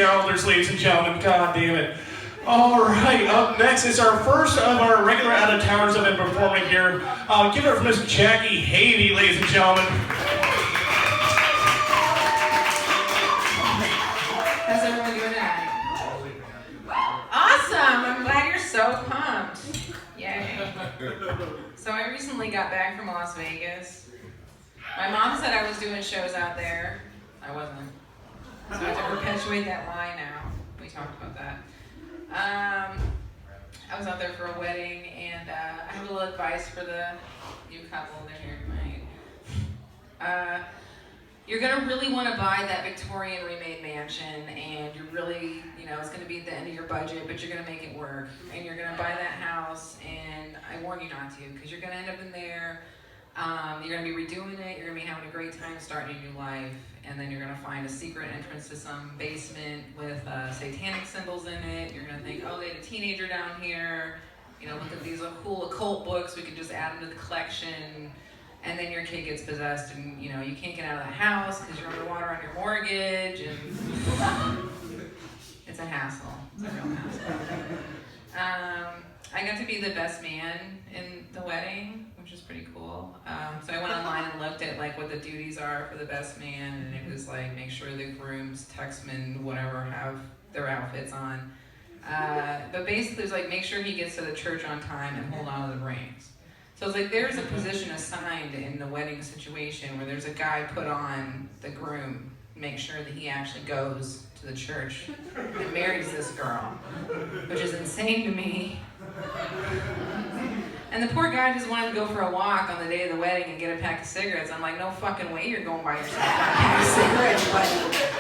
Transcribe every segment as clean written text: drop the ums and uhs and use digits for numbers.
Elders, ladies and gentlemen. God damn it. All right, up next is our first of our regular out-of-towners that have been performing here. Give it up for Miss Jackie Havey, ladies and gentlemen. How's everyone doing tonight? Awesome! I'm glad you're so pumped. Yay. So I recently got back from Las Vegas. My mom said I was doing shows out there. I wasn't. So I have to perpetuate that lie now. We talked about that. I was out there for a wedding, and I have a little advice for the new couple. They're here tonight. You're gonna really want to buy that Victorian remade mansion, and you're really, it's gonna be at the end of your budget, but you're gonna make it work. And you're gonna buy that house, and I warn you not to, because you're gonna end up in there. You're gonna be redoing it. You're gonna be having a great time starting a new life, and then you're gonna find a secret entrance to some basement with satanic symbols in it. You're gonna think, oh, they had a teenager down here. Look at these cool occult books. We could just add them to the collection. And then your kid gets possessed, and you can't get out of the house because you're underwater on your mortgage, and it's a hassle. It's a real hassle. I got to be the best man in the wedding, which is pretty cool. So I went online and looked at what the duties are for the best man, and it was make sure the grooms, tuxmen, whatever, have their outfits on. But basically it was make sure he gets to the church on time and hold on to the rings. So it's there's a position assigned in the wedding situation where there's a guy put on the groom, make sure that he actually goes to the church and marries this girl, which is insane to me. And the poor guy just wanted to go for a walk on the day of the wedding and get a pack of cigarettes. I'm like, no fucking way you're going by yourself for a pack of cigarettes, buddy.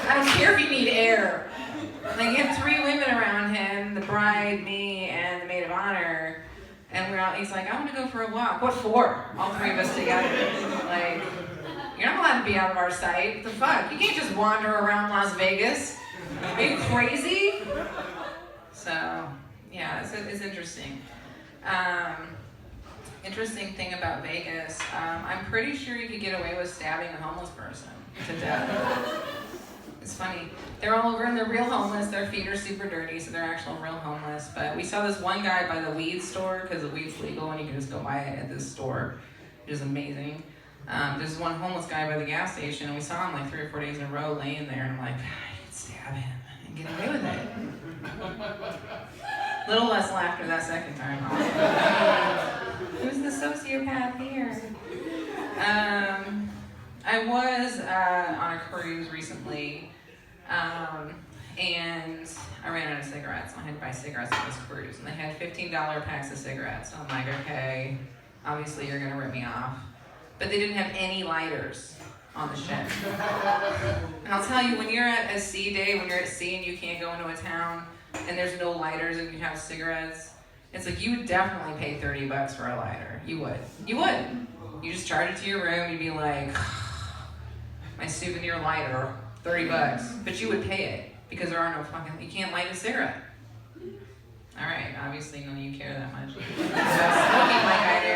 I don't care if you need air. You have 3 women around him, the bride, me, and the maid of honor. And he's like, I want to go for a walk. What for? All 3 of us together. You're not allowed to be out of our sight. What the fuck? You can't just wander around Las Vegas. Are you crazy? So, yeah, it's interesting. Interesting thing about Vegas, I'm pretty sure you could get away with stabbing a homeless person to death. It's funny. They're all over and they're real homeless. Their feet are super dirty, so they're actual real homeless. But we saw this one guy by the weed store, because the weed's legal and you can just go buy it at this store, which is amazing. There's one homeless guy by the gas station, and we saw him 3 or 4 days in a row laying there, and I'm like, I could stab him and get away with it. Little less laughter that second time. Who's the sociopath here? I was on a cruise recently, and I ran out of cigarettes. I had to buy cigarettes on this cruise, and they had $15 packs of cigarettes. So I'm like, okay, obviously you're gonna rip me off. But they didn't have any lighters on the ship. And I'll tell you, when you're at a sea day, when you're at sea and you can't go into a town, and there's no lighters and you have cigarettes, it's you would definitely pay $30 for a lighter. You would. You would. You just charge it to your room, you'd be like, my souvenir lighter, $30. But you would pay it, because there are no you can't light a cigarette. Alright, obviously none of you care that much. Smoking like I do.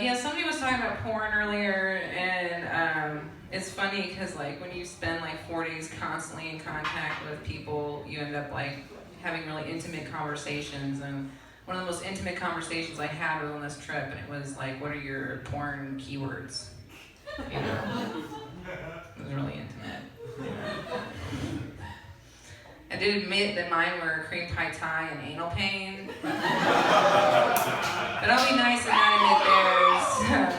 Yeah, somebody was talking about porn earlier, and it's funny because when you spend 4 days constantly in contact with people, you end up having really intimate conversations. And one of the most intimate conversations I had was on this trip, and it was what are your porn keywords? It was really intimate. I did admit that mine were cream pie tie and anal pain. But I'll be nice and not admit theirs.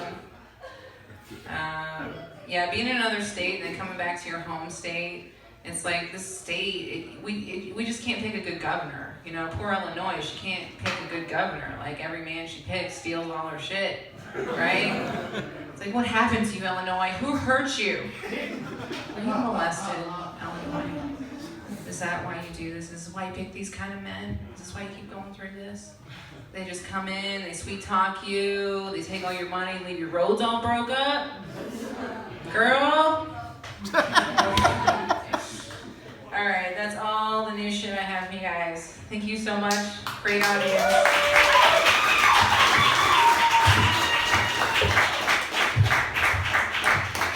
Yeah, being in another state and then coming back to your home state, it's this state, we just can't pick a good governor. Poor Illinois, she can't pick a good governor. Every man she picks steals all her shit, right? It's what happened to you, Illinois? Who hurt you? Were you molested, Illinois? Is that why you do this? Is this why you pick these kind of men? Is this why you keep going through this? They just come in, they sweet talk you, they take all your money, leave your roads all broke up? Girl? Alright, that's all the new shit I have for you guys. Thank you so much. Great audience.